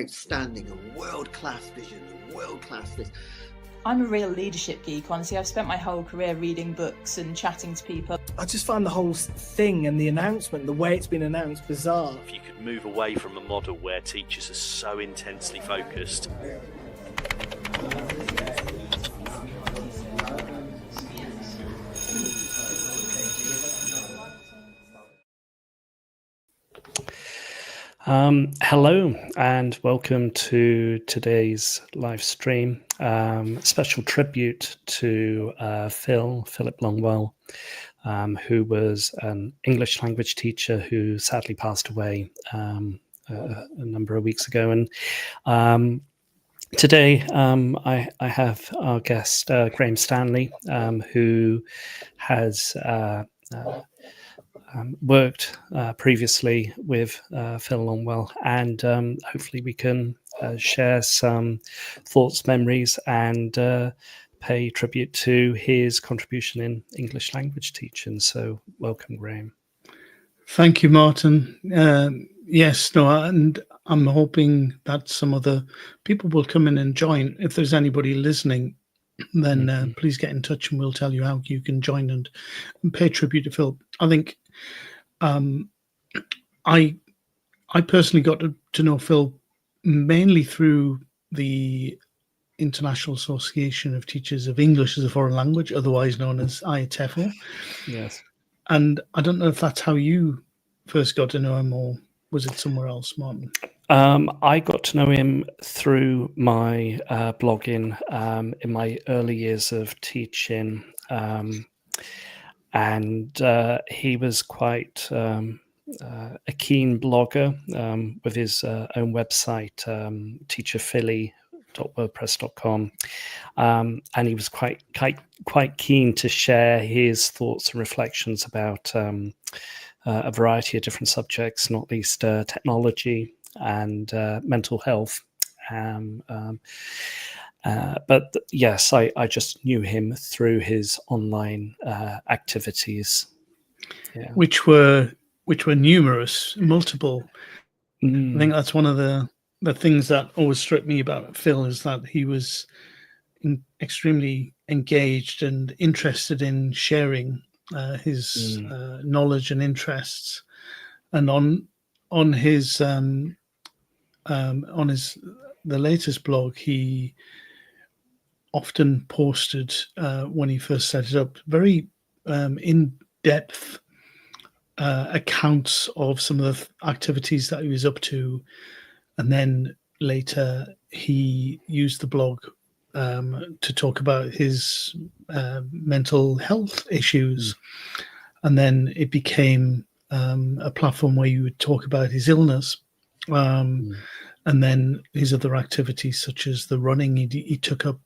outstanding, a world-class vision, a world-class this. I'm a real leadership geek, honestly. I've spent my whole career reading books and chatting to people. I just find the whole thing and the announcement, the way it's been announced, bizarre. If you could move away from a model where teachers are so intensely focused. Hello and welcome to today's live stream. Special tribute to Philip Longwell, who was an English language teacher who sadly passed away a number of weeks ago. And today I have our guest, Graham Stanley, who has worked previously with Phil Longwell, and hopefully we can share some thoughts, memories, and pay tribute to his contribution in English language teaching. So welcome, Graham. Thank you, Martin. Yes, no, and I'm hoping that some other people will come in and join. If there's anybody listening, then please get in touch and we'll tell you how you can join and pay tribute to Phil. I think I personally got to know Phil mainly through the International Association of Teachers of English as a Foreign Language, otherwise known as IATEFL. Yes. And I don't know if that's how you first got to know him, or was it somewhere else, Martin? I got to know him through my blogging in my early years of teaching, and he was quite a keen blogger with his own website, teacherphilly.wordpress.com, and he was quite keen to share his thoughts and reflections about a variety of different subjects, not least technology and mental health. But yes, I just knew him through his online activities, yeah. which were numerous, multiple. I think that's one of the things that always struck me about Phil, is that he was extremely engaged and interested in sharing his knowledge and interests. And on his the latest blog, he often posted when he first set it up very in-depth accounts of some of the activities that he was up to, and then later he used the blog to talk about his mental health issues, and then it became a platform where you would talk about his illness, and then his other activities such as the running. He took up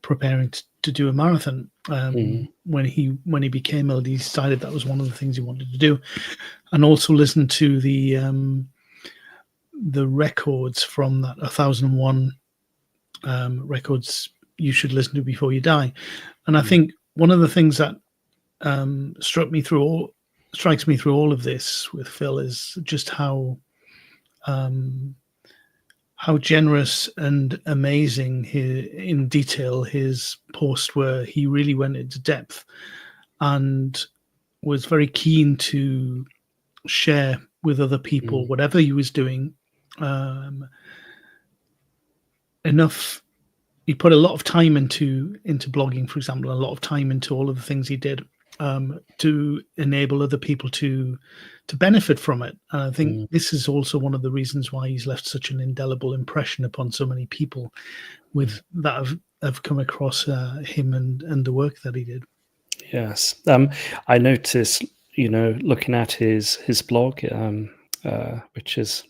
preparing to do a marathon. When he became ill, he decided that was one of the things he wanted to do, and also listen to the records from that 1001 records you should listen to before you die. And I think one of the things that strikes me through all of this with Phil is just how generous and amazing in detail his posts were. He really went into depth and was very keen to share with other people whatever he was doing. He put a lot of time into blogging, for example, a lot of time into all of the things he did to enable other people to benefit from it. And I think this is also one of the reasons why he's left such an indelible impression upon so many people with that have come across him and the work that he did. Yes. I noticed, looking at his blog, which is,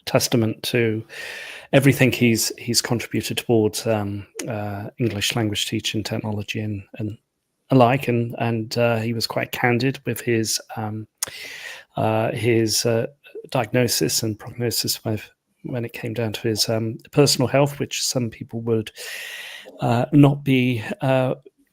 testament to everything he's contributed towards English language teaching, technology, and alike, and he was quite candid with his diagnosis and prognosis when it came down to his personal health, which some people would not be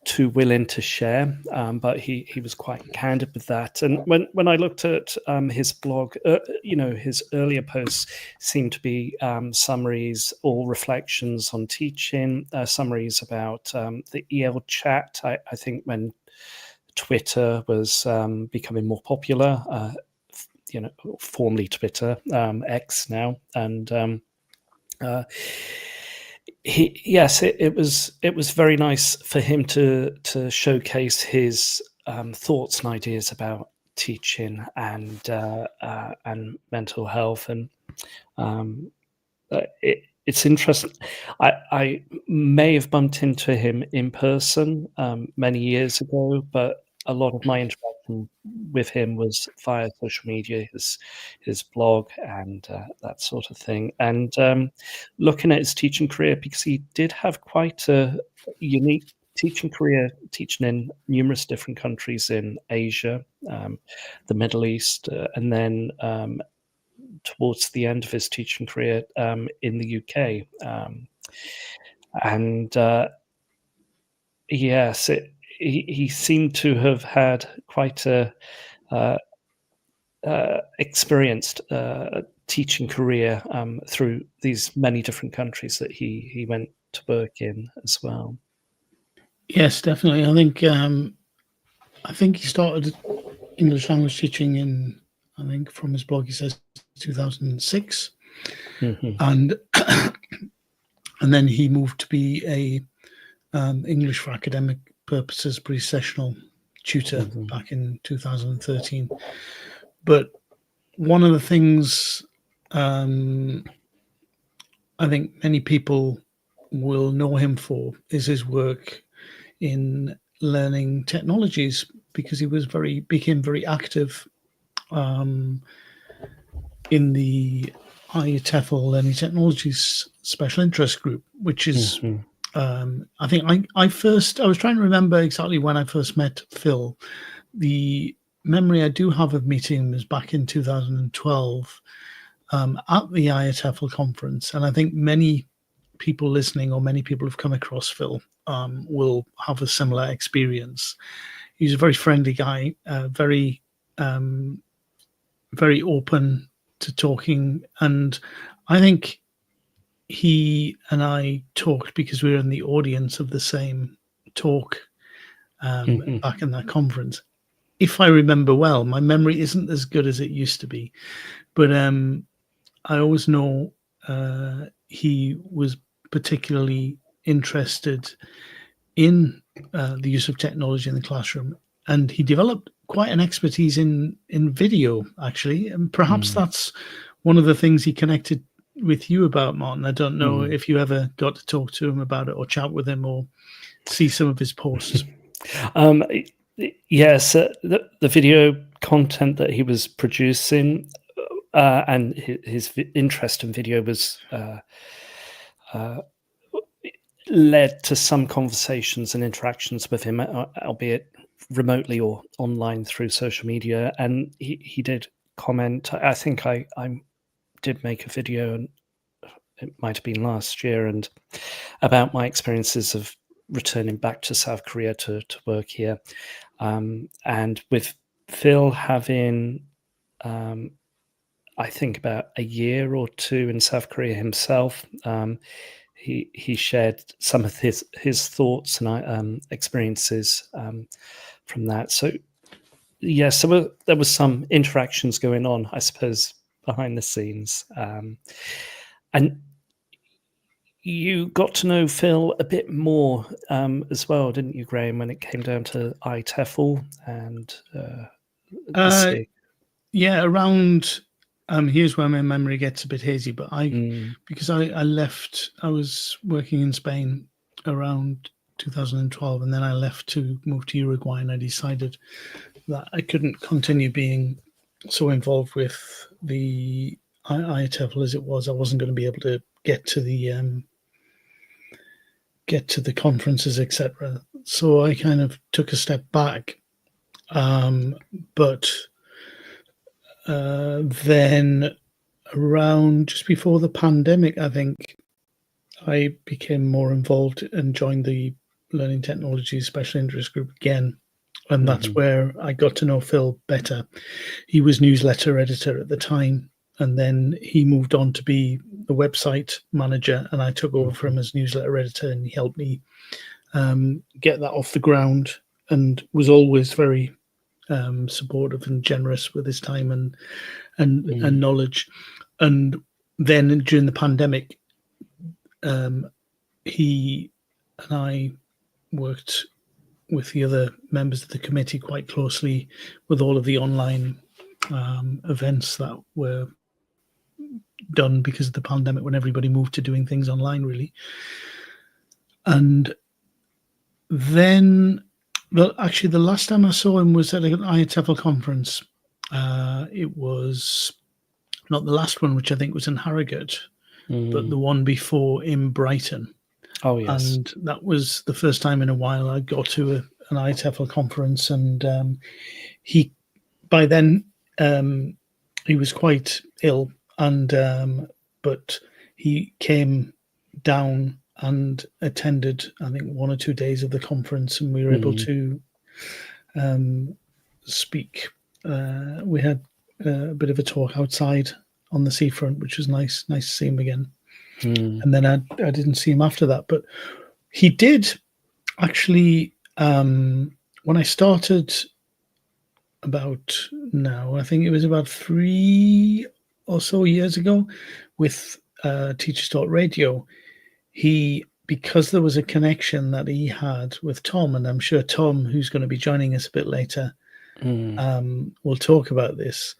too willing to share, but he was quite candid with that. And when I looked at his blog, his earlier posts seemed to be summaries or reflections on teaching, summaries about the EL chat. I think when Twitter was becoming more popular, formerly Twitter, X now, and it was very nice for him to showcase his thoughts and ideas about teaching and mental health, and it's interesting. I may have bumped into him in person many years ago, but a lot of my interaction with him was via social media, his blog, and that sort of thing. And looking at his teaching career, because he did have quite a unique teaching career, teaching in numerous different countries in Asia, the Middle East, and then towards the end of his teaching career in the UK. Yes, he seemed to have had quite a experienced teaching career through these many different countries that he went to work in as well. Yes, definitely. I think he started English language teaching in, I think from his blog he says 2006, and and then he moved to be a English for academic purposes pre-sessional tutor back in 2013. But one of the things I think many people will know him for is his work in learning technologies, because he became very active in the IETFL Learning Technologies Special Interest Group, which is I think I was trying to remember exactly when I first met Phil. The memory I do have of meeting him was back in 2012 at the IETFL conference, and I think many people listening, or many people who've come across Phil, will have a similar experience. He's a very friendly guy, very open to talking, and I think he and I talked because we were in the audience of the same talk back in that conference. If I remember well, my memory isn't as good as it used to be, but I always know he was particularly interested in the use of technology in the classroom, and he developed quite an expertise in video, actually, and perhaps that's one of the things he connected with you about, Martin. I don't know if you ever got to talk to him about it or chat with him or see some of his posts. Yes, the video content that he was producing and his interest in video was led to some conversations and interactions with him, albeit remotely or online through social media. And he did comment. I think I did make a video, and it might have been last year, and about my experiences of returning back to South Korea to work here. And with Phil having, I think, about a year or two in South Korea himself, he shared some of his thoughts and experiences from that. So yes, there was some interactions going on, I suppose, behind the scenes. And you got to know Phil a bit more as well, didn't you, Graham, when it came down to ITEFL and yeah, around here's where my memory gets a bit hazy, but because I left, I was working in Spain around 2012, and then I left to move to Uruguay, and I decided that I couldn't continue being so involved with the IETFL as it was. I wasn't going to be able to get to the conferences, etc. So I kind of took a step back, but then around just before the pandemic, I think I became more involved and joined the Learning Technologies Special Interest Group again. And that's Mhm. where I got to know Phil better. He was newsletter editor at the time, and then he moved on to be the website manager, and I took over for him as newsletter editor, and he helped me get that off the ground, and was always very supportive and generous with his time and knowledge. And then during the pandemic, he and I worked with the other members of the committee quite closely with all of the online events that were done because of the pandemic, when everybody moved to doing things online, really. And then, well, actually, the last time I saw him was at an IATEFL conference. It was not the last one, which I think was in Harrogate, but the one before in Brighton. Oh, yes. And that was the first time in a while I got to an IATEFL conference. And he, by then, he was quite ill, and but he came down and attended, I think, 1 or 2 days of the conference, and we were able to speak. We had a bit of a talk outside on the seafront, which was nice to see him again. And then I didn't see him after that, but he did actually, when I started about now, I think it was about 3 or so years ago with Teachers Talk Radio, because there was a connection that he had with Tom, and I'm sure Tom, who's going to be joining us a bit later, will talk about this.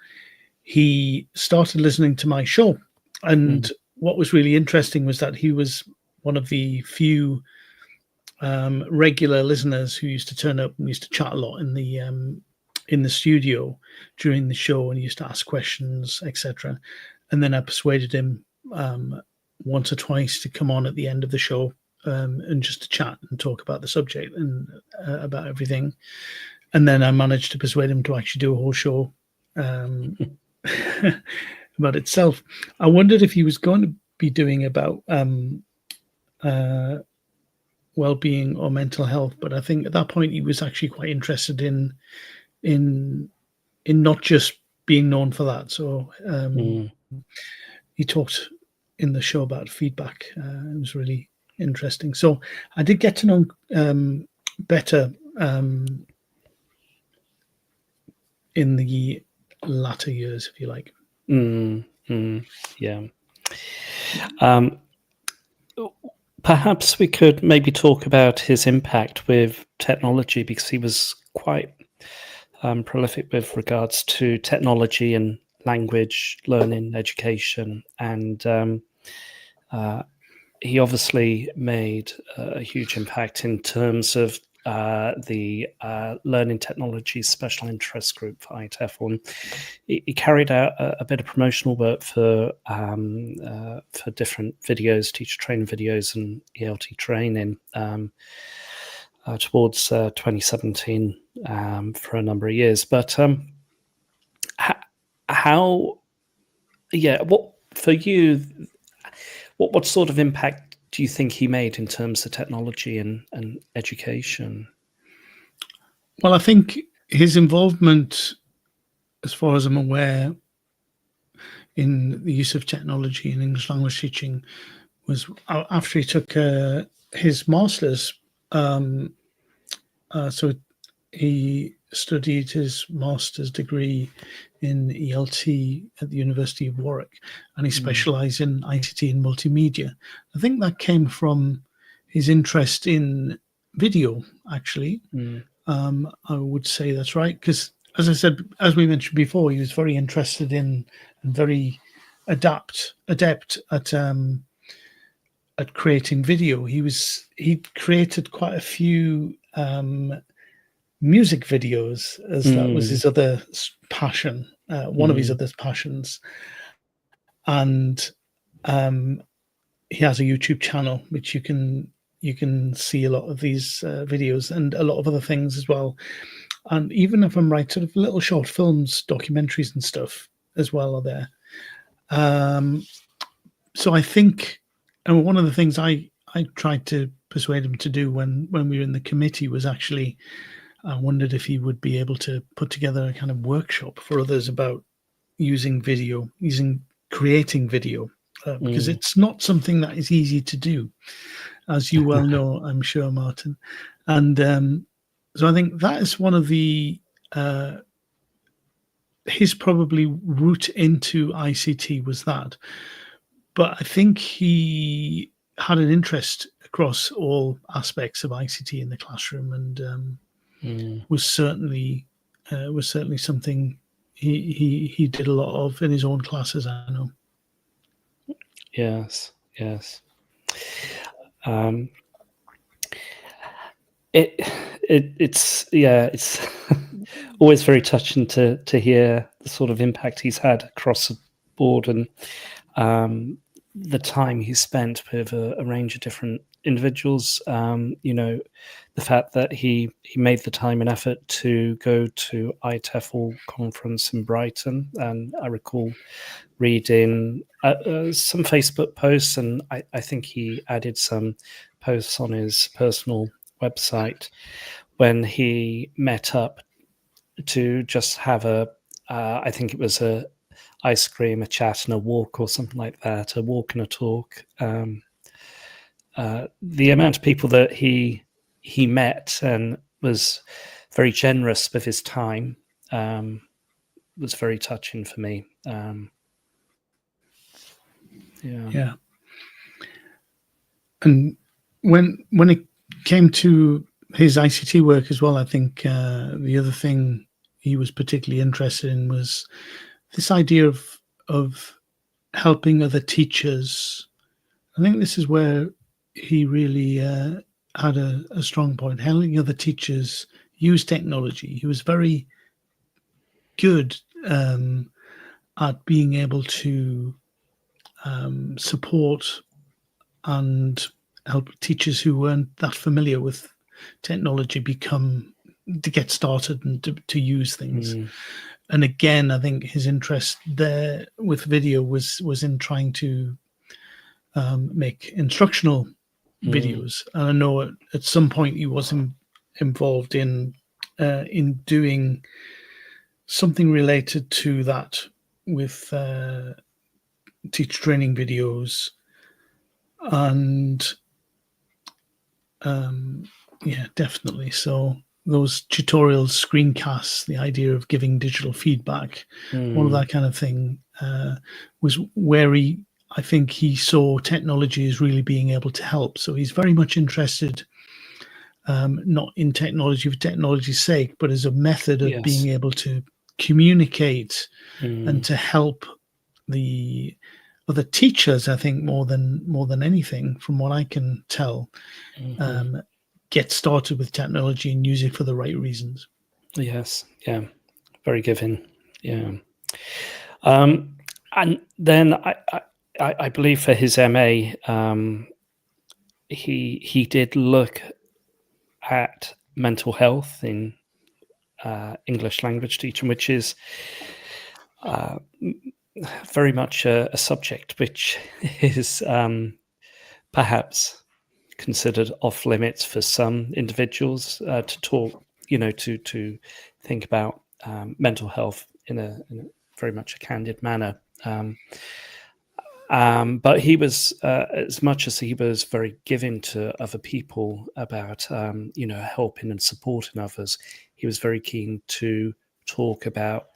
He started listening to my show, and what was really interesting was that he was one of the few regular listeners who used to turn up and used to chat a lot in the studio during the show, and he used to ask questions, etc. And then I persuaded him once or twice to come on at the end of the show and just to chat and talk about the subject and about everything. And then I managed to persuade him to actually do a whole show about itself. I wondered if he was going to be doing about well-being or mental health, but I think at that point he was actually quite interested in not just being known for that. So he talked in the show about feedback. It was really interesting. So I did get to know better in the latter years, if you like. Yeah. Perhaps we could maybe talk about his impact with technology, because he was quite prolific with regards to technology and language learning, education, and he obviously made a huge impact in terms of the Learning Technologies Special Interest Group for IATEFL. He carried out a bit of promotional work for different videos, teacher training videos and ELT training towards 2017 for a number of years. But what for you? What sort of impact do you think he made in terms of technology and education? Well, I think his involvement, as far as I'm aware, in the use of technology in English language teaching was after he took his master's. So he studied his master's degree in ELT at the University of Warwick, and he specialised in ICT and multimedia. I think that came from his interest in video, actually. I would say that's right, because, as I said, as we mentioned before, he was very interested in and very adept at creating video. He created quite a few music videos, as that was his other passion, one of his other passions. And he has a YouTube channel which you can see a lot of these videos and a lot of other things as well. And even if I'm right, sort of little short films, documentaries and stuff as well are there. So I think, and one of the things I I tried to persuade him to do when we were in the committee was actually, I wondered if he would be able to put together a kind of workshop for others about creating video, because it's not something that is easy to do, as you well know, I'm sure, Martin. And so I think that is one of the his probably route into ICT was that. But I think he had an interest across all aspects of ICT in the classroom, and was certainly something he did a lot of in his own classes, I know. Yes. It's always very touching to hear the sort of impact he's had across the board, and the time he spent with a range of different individuals. The fact that he made the time and effort to go to ITEFL conference in Brighton, and I recall reading some Facebook posts, and I think he added some posts on his personal website when he met up to just have I think it was a ice cream, a chat, and a walk, or something like that, a walk and a talk. The amount of people that he met and was very generous with his time was very touching for me. Yeah. And when it came to his ICT work as well, I think the other thing he was particularly interested in was this idea of helping other teachers. I think this is where he really had a strong point, helping other teachers use technology. He was very good at being able to support and help teachers who weren't that familiar with technology to get started and to use things. And again, I think his interest there with video was in trying to make instructional videos. And I know at some point he was involved in doing something related to that with teacher training videos, and yeah, definitely. So those tutorials, screencasts, the idea of giving digital feedback, all of that kind of thing was where I think he saw technology as really being able to help. So he's very much interested, not in technology for technology's sake, but as a method of being able to communicate and to help the other teachers, I think more than anything, from what I can tell, get started with technology and use it for the right reasons. Yes, yeah, very giving. Yeah, and then I believe for his MA, he did look at mental health in English language teaching, which is very much a subject which is perhaps considered off limits for some individuals to talk, to think about mental health in a very much a candid manner. But he was, as much as he was very giving to other people about, helping and supporting others, he was very keen to talk about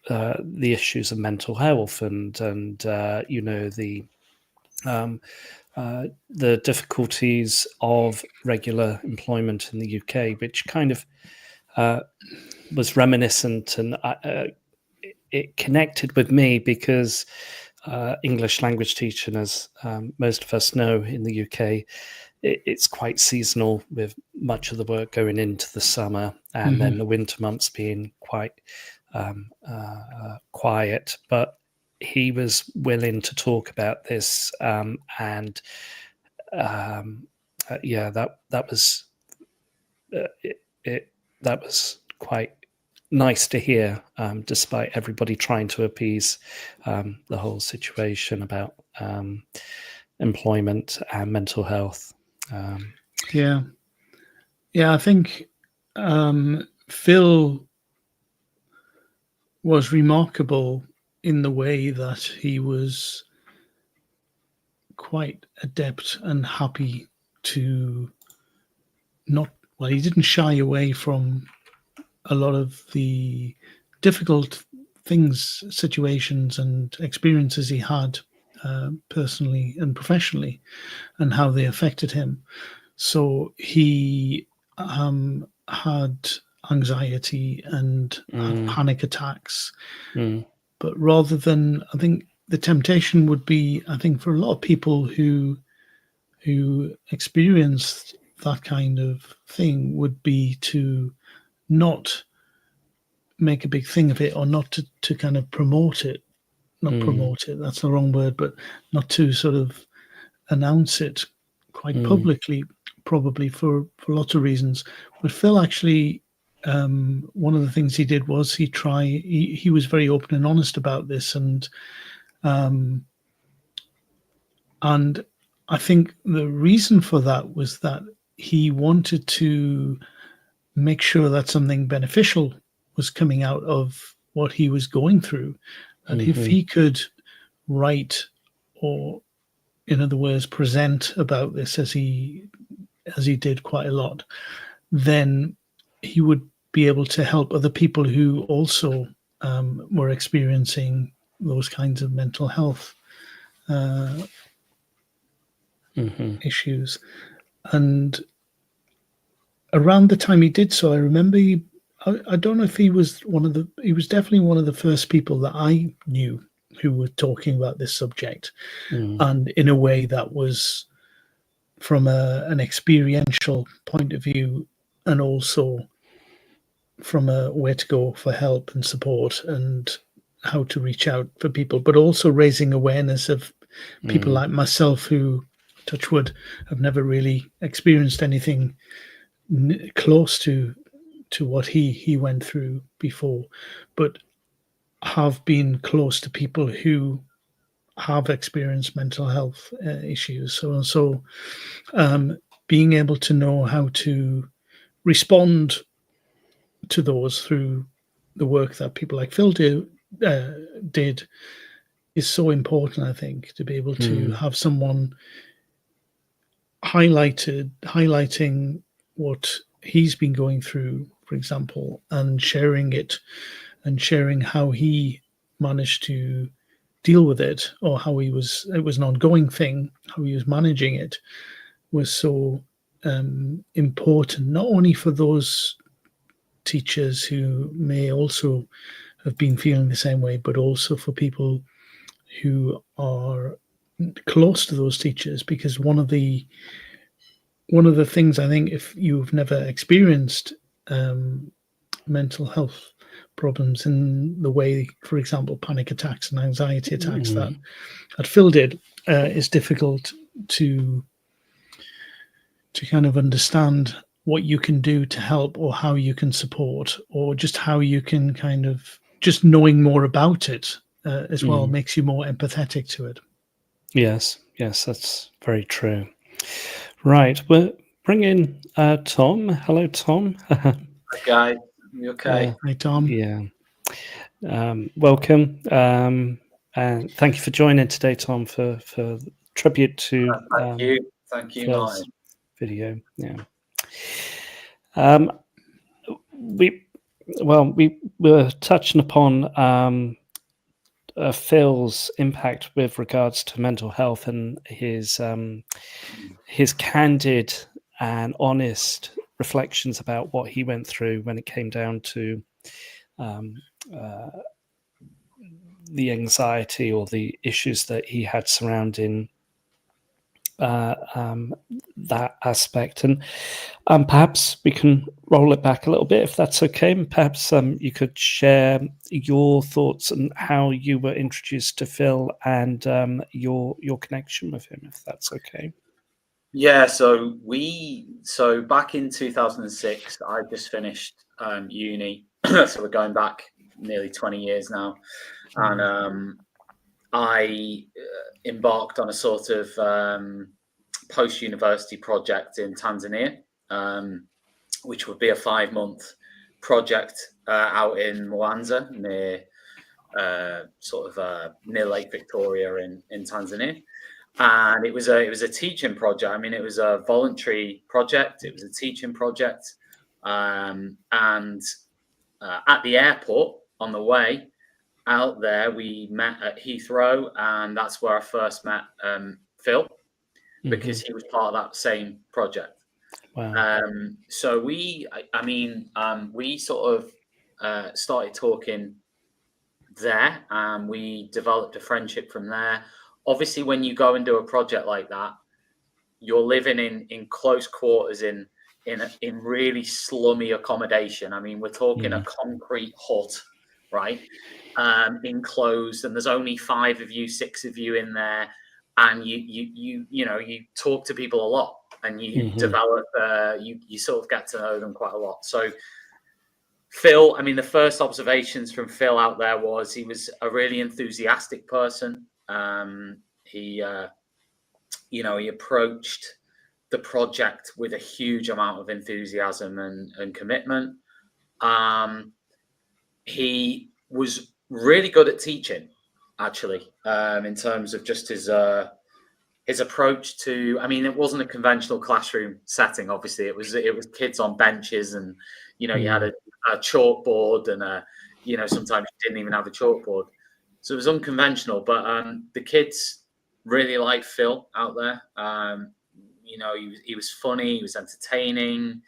the issues of mental health and the difficulties of regular employment in the UK, which kind of was reminiscent, and it connected with me because English language teaching, as most of us know in the UK, it's quite seasonal, with much of the work going into the summer and then the winter months being quite quiet. But he was willing to talk about this, that was quite nice to hear, despite everybody trying to appease the whole situation about employment and mental health. Yeah, I think Phil was remarkable in the way that he was quite adept and happy to not, well, he didn't shy away from a lot of the difficult things, situations, and experiences he had personally and professionally, and how they affected him. So he had anxiety and had panic attacks. But rather than, I think the temptation would be, I think, for a lot of people who experienced that kind of thing, would be to not make a big thing of it, or not to kind of promote it. Not promote it, that's the wrong word, but not to sort of announce it quite publicly, probably for lots of reasons. But Phil actually, one of the things he did was he was very open and honest about this, and I think the reason for that was that he wanted to make sure that something beneficial was coming out of what he was going through, and if he could write, or in other words present about this as he did quite a lot, then he would be able to help other people who also were experiencing those kinds of mental health issues. And around the time he did so, I remember I don't know if he was definitely one of the first people that I knew who were talking about this subject, and in a way that was from an experiential point of view, and also from a where to go for help and support, and how to reach out for people, but also raising awareness of people like myself who, touch wood, have never really experienced anything close to what he went through before, but have been close to people who have experienced mental health issues. So being able to know how to respond to those through the work that people like Phil did is so important, I think, to be able to have someone highlighting what he's been going through, for example, and sharing it, and sharing how he managed to deal with it, or how it was an ongoing thing, how he was managing it, was so important, not only for those teachers who may also have been feeling the same way, but also for people who are close to those teachers. Because one of the things, I think, if you've never experienced mental health problems in the way, for example, panic attacks and anxiety attacks that Phil did, is difficult to kind of understand what you can do to help, or how you can support, or just how you can kind of, just knowing more about it as well makes you more empathetic to it. Yes, that's very true. Right, we'll bring in Tom. Hello, Tom. Hi, guys. You okay? Hi, Tom. Yeah. Welcome. And thank you for joining today, Tom, for tribute to Thank you, Phil's Martin. video. Yeah. We were touching upon Phil's impact with regards to mental health, and his candid and honest reflections about what he went through when it came down to the anxiety or the issues that he had surrounding that aspect. And perhaps we can roll it back a little bit, if that's okay. And perhaps you could share your thoughts on how you were introduced to Phil, and your connection with him, if that's okay. Yeah, so back in 2006, I just finished uni, so we're going back nearly 20 years now, and I embarked on a sort of post-university project in Tanzania, which would be a 5-month project out in Mwanza, near near Lake Victoria in Tanzania. And it was a teaching project. I mean, it was a voluntary project. It was a teaching project. And at the airport on the way out there, we met at Heathrow, and that's where I first met Phil, because he was part of that same project. Wow. So we sort of started talking there, and we developed a friendship from there. Obviously, when you go and do a project like that, you're living in close quarters in really slummy accommodation. I mean, we're talking a concrete hut, right? Enclosed, and there's only 5 of you, 6 of you in there, and you talk to people a lot, and you develop you sort of get to know them quite a lot. So Phil, I mean, the first observations from Phil out there was he was a really enthusiastic person. He approached the project with a huge amount of enthusiasm and commitment. He was really good at teaching, actually, in terms of just his approach to. I mean, it wasn't a conventional classroom setting. Obviously, it was kids on benches, and you had a chalkboard, and sometimes you didn't even have a chalkboard, so it was unconventional. But the kids really liked Phil out there. He was funny, he was entertaining,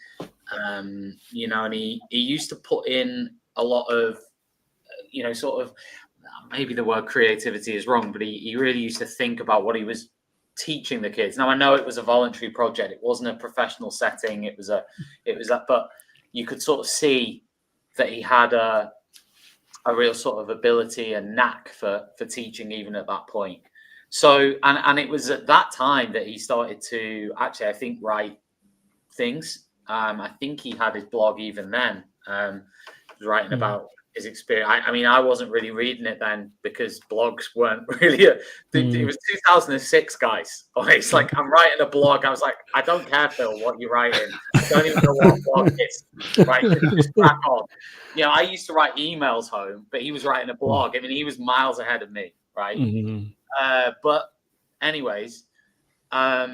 and he used to put in a lot of, sort of, maybe the word creativity is wrong, but he really used to think about what he was teaching the kids. Now, I know it was a voluntary project, it wasn't a professional setting, it was that, but you could sort of see that he had a real sort of ability and knack for teaching, even at that point. So, and it was at that time that he started to actually, I think, write things. I think he had his blog even then. He was writing about his experience. I mean, I wasn't really reading it then, because blogs weren't really. It was 2006, guys. It's like, I'm writing a blog. I was like, I don't care, Phil, what you're writing. I don't even know what a blog is. Right? Just crack on. I used to write emails home, but he was writing a blog. I mean, he was miles ahead of me, right? But anyways, I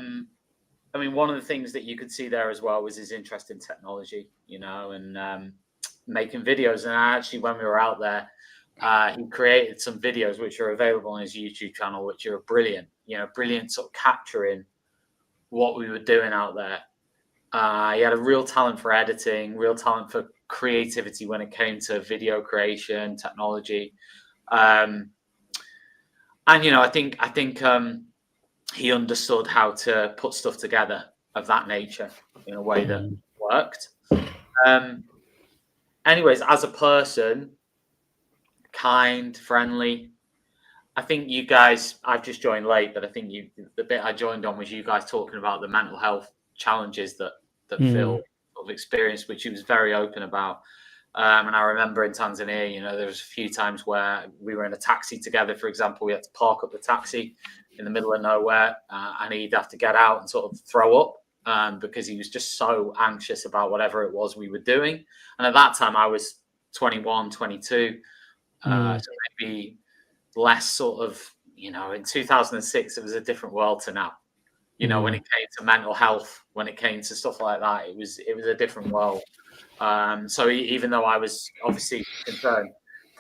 mean, one of the things that you could see there as well was his interest in technology, and making videos. And actually, when we were out there, he created some videos which are available on his YouTube channel, which are brilliant, brilliant sort of capturing what we were doing out there. He had a real talent for editing, real talent for creativity when it came to video creation, technology. And I think he understood how to put stuff together of that nature in a way that worked. Anyways, as a person, kind, friendly. I think you guys, I've just joined late, but I think the bit I joined on was you guys talking about the mental health challenges that Phil sort of experienced, which he was very open about. And I remember in Tanzania, there was a few times where we were in a taxi together. For example, we had to park up the taxi in the middle of nowhere, and he'd have to get out and sort of throw up because he was just so anxious about whatever it was we were doing. And at that time, I was 21, 22, so maybe less sort of, in 2006, it was a different world to now. When it came to mental health, when it came to stuff like that, it was a different world. So even though I was obviously concerned,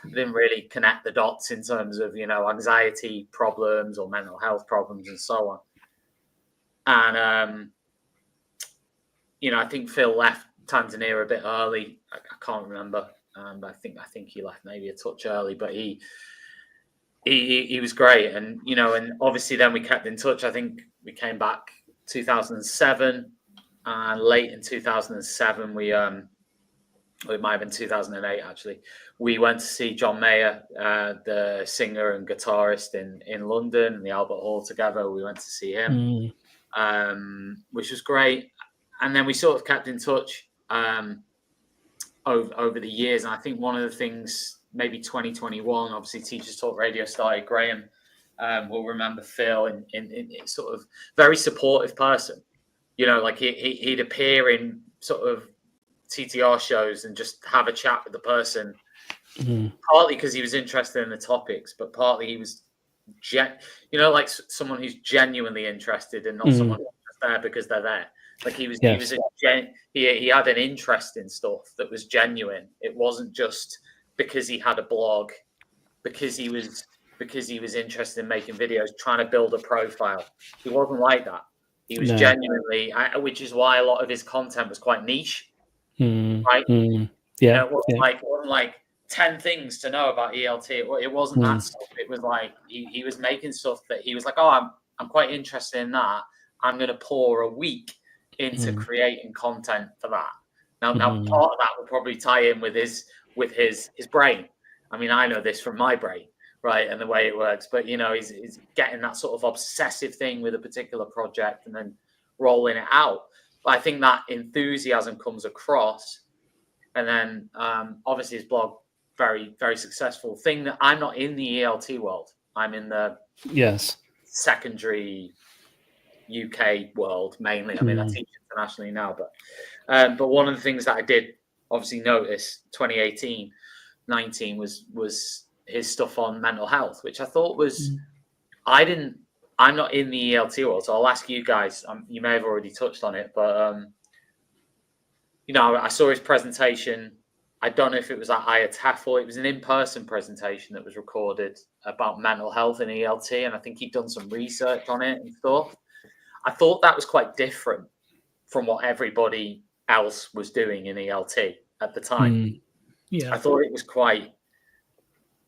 I didn't really connect the dots in terms of, anxiety problems or mental health problems and so on. And, I think Phil left Tanzania a bit early. I can't remember. But I think he left maybe a touch early, but he was great. And, and obviously then we kept in touch. I think we came back 2007, and late in 2007, it might have been 2008 actually. We went to see John Mayer, the singer and guitarist in London, in the Albert Hall together. We went to see him, which was great. And then we sort of kept in touch over the years. And I think one of the things, maybe 2021, obviously Teachers Talk Radio started. Graham will remember Phil in sort of very supportive person. You know, like he'd appear in sort of TTR shows and just have a chat with the person, partly because he was interested in the topics, but partly he was, like someone who's genuinely interested and not someone who's just there because they're there. Like he had an interest in stuff that was genuine. It wasn't just because he had a blog, because he was interested in making videos, trying to build a profile. He wasn't like that. He was genuinely, which is why a lot of his content was quite niche, right? Yeah, it wasn't like 10 things to know about ELT. It wasn't that stuff. It was like he was making stuff that he was like, oh, I'm quite interested in that. I'm going to pour a week into creating content for that. Now part of that will probably tie in with his brain. I mean, I know this from my brain, right, and the way it works. But he's getting that sort of obsessive thing with a particular project and then rolling it out. But I think that enthusiasm comes across, and then obviously his blog, very, very successful. Thing that I'm not in the ELT world. I'm in the secondary UK world mainly. I mean, I teach internationally now, but one of the things that I did obviously notice 2018-19 was his stuff on mental health, which I thought was I'm not in the ELT world, so I'll ask you guys. You may have already touched on it, but I saw his presentation. I don't know if it was at IATEFL. It was an in-person presentation that was recorded about mental health and ELT, and I think he'd done some research on it and stuff. I thought that was quite different from what everybody else was doing in ELT at the time. I thought it was quite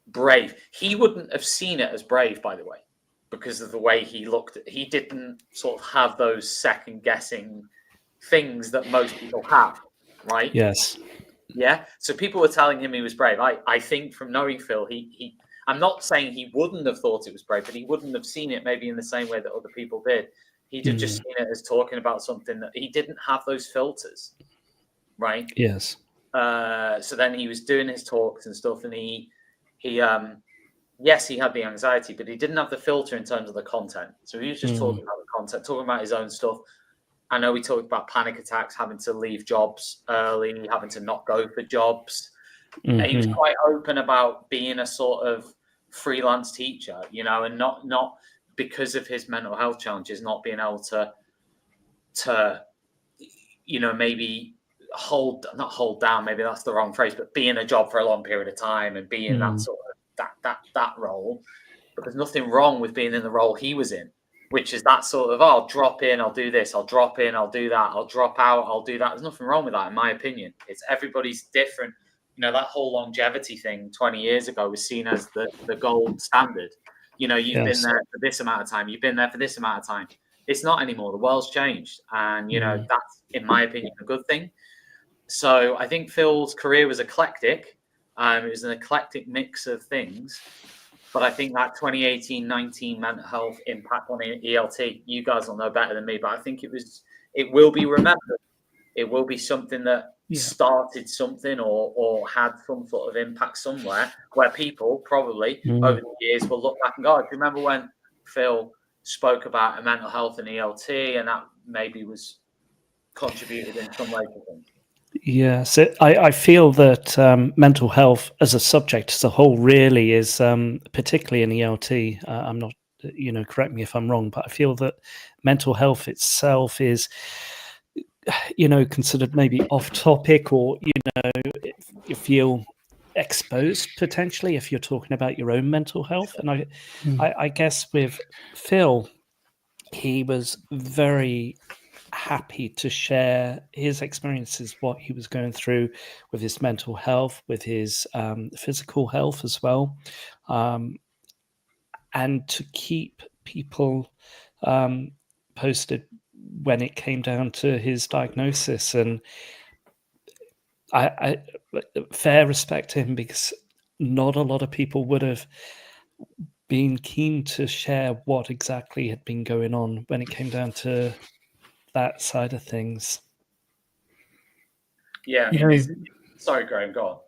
brave. He wouldn't have seen it as brave, by the way, because of the way he looked. He didn't sort of have those second-guessing things that most people have, right? Yes. Yeah. So people were telling him he was brave. I think from knowing Phil, I'm not saying he wouldn't have thought it was brave, but he wouldn't have seen it maybe in the same way that other people did. He'd have just seen it as talking about something that he didn't have those filters, right? Yes. So then he was doing his talks and stuff, and yes, he had the anxiety, but he didn't have the filter in terms of the content. So he was just talking about the content, talking about his own stuff. I know we talked about panic attacks, having to leave jobs early, having to not go for jobs. And he was quite open about being a sort of freelance teacher, and not because of his mental health challenges, not being able to maybe not hold down, maybe that's the wrong phrase, but be in a job for a long period of time and be in that sort of that role. But there's nothing wrong with being in the role he was in, which is that sort of, I'll drop in, I'll do this, I'll drop in, I'll do that, I'll drop out, I'll do that. There's nothing wrong with that, in my opinion. It's everybody's different. That whole longevity thing 20 years ago was seen as the gold standard. You've been there for this amount of time. You've been there for this amount of time. It's not anymore. The world's changed. And, that's, in my opinion, a good thing. So I think Phil's career was eclectic. It was an eclectic mix of things. But I think that 2018-19 mental health impact on ELT, you guys will know better than me, but I think it will be remembered. It will be something that started something or had some sort of impact somewhere, where people probably over the years will look back and go, do you remember when Phil spoke about mental health and ELT, and that maybe was contributed in some way to things? Yes, I feel that mental health as a subject as a whole really is, particularly in ELT, I'm not, correct me if I'm wrong, but I feel that mental health itself is, considered maybe off topic, or, you feel exposed potentially if you're talking about your own mental health. And I guess with Phil, he was very happy to share his experiences, what he was going through with his mental health, with his physical health as well, and to keep people posted when it came down to his diagnosis. And I fair respect to him, because not a lot of people would have been keen to share what exactly had been going on when it came down to that side of things. Yeah. Sorry, Graham, go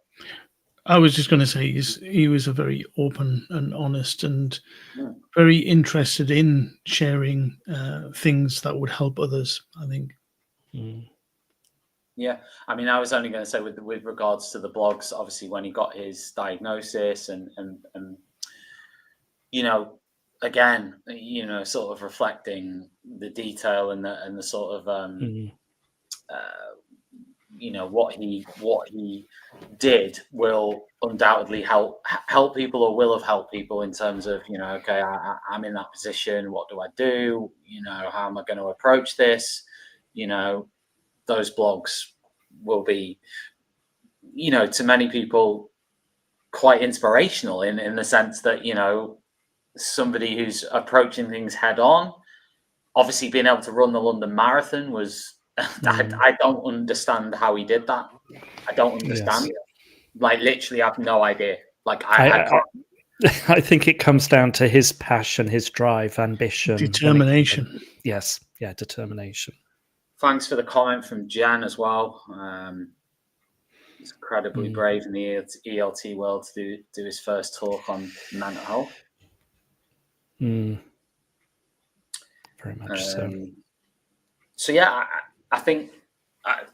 I was just going to say he was a very open and honest and Yeah. very interested in sharing things that would help others, I think. Mm. Yeah, I mean, I was only going to say with regards to the blogs, obviously when he got his diagnosis and you know, again, you know, sort of reflecting the detail and the sort of Mm. you know, what he did will undoubtedly help people, or will have helped people in terms of, you know, okay, I'm in that position, what do I do, you know, how am I going to approach this, you know, those blogs will be, you know, to many people quite inspirational in the sense that, you know, somebody who's approaching things head on, obviously being able to run the London Marathon was I don't understand how he did that. I don't understand. Yes. Like, literally, I have no idea. Like, I can't. I think it comes down to his passion, his drive, ambition, Determination. Yes, yeah, determination. Thanks for the comment from Jan as well. He's incredibly brave in the ELT world to do his first talk on mental health. Very much so. So yeah, I think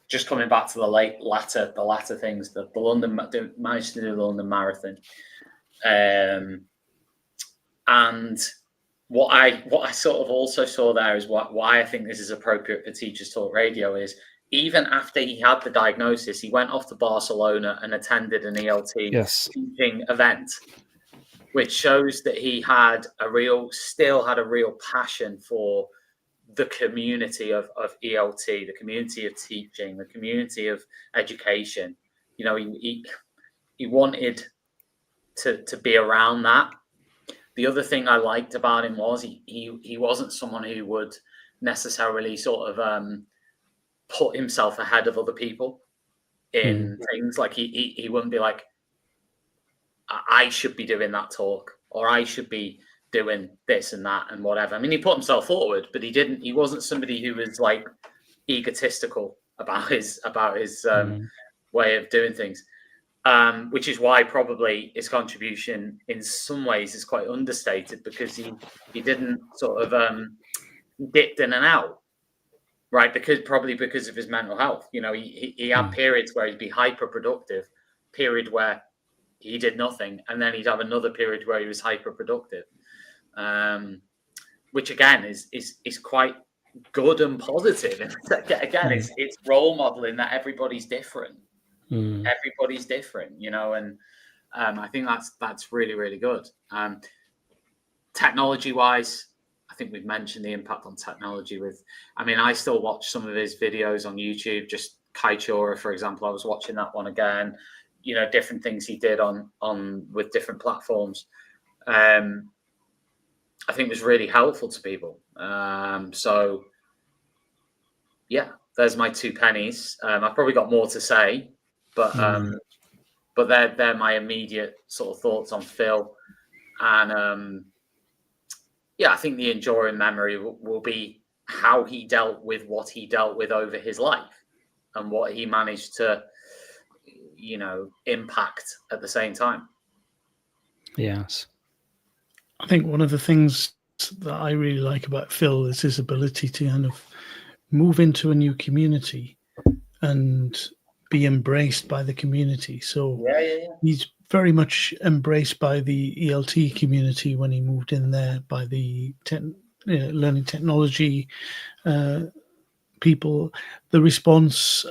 just coming back to the latter things, the London managed to do the London Marathon, and what I sort of also saw there is why I think this is appropriate for Teachers Talk Radio is, even after he had the diagnosis, he went off to Barcelona and attended an ELT teaching event, which shows that he still had a real passion for the community of ELT, the community of teaching, the community of education. You know, he wanted to be around that. The other thing I liked about him was he wasn't someone who would necessarily sort of put himself ahead of other people in things. Like he wouldn't be like, I should be doing that talk, or I should be doing this and that and whatever. I mean, he put himself forward, but he wasn't somebody who was like egotistical about his way of doing things. Which is why probably his contribution in some ways is quite understated, because he didn't sort of dipped in and out, right? Because of his mental health. You know, he had periods where he'd be hyper productive, period where he did nothing, and then he'd have another period where he was hyper productive, which again is quite good and positive. And again, it's role modeling that everybody's different. Everybody's different, you know, and I think that's really, really good. Technology wise, I think we've mentioned the impact on technology I still watch some of his videos on YouTube, just Kaichora, for example. I was watching that one again, you know, different things he did on with different platforms. I think was really helpful to people. So yeah, there's my 2 pennies. I've probably got more to say, but they're my immediate sort of thoughts on Phil. And yeah, I think the enduring memory will be how he dealt with what he dealt with over his life and what he managed to, you know, impact at the same time. Yes. I think one of the things that I really like about Phil is his ability to kind of move into a new community and be embraced by the community. So he's very much embraced by the ELT community when he moved in there, by the learning technology people. The response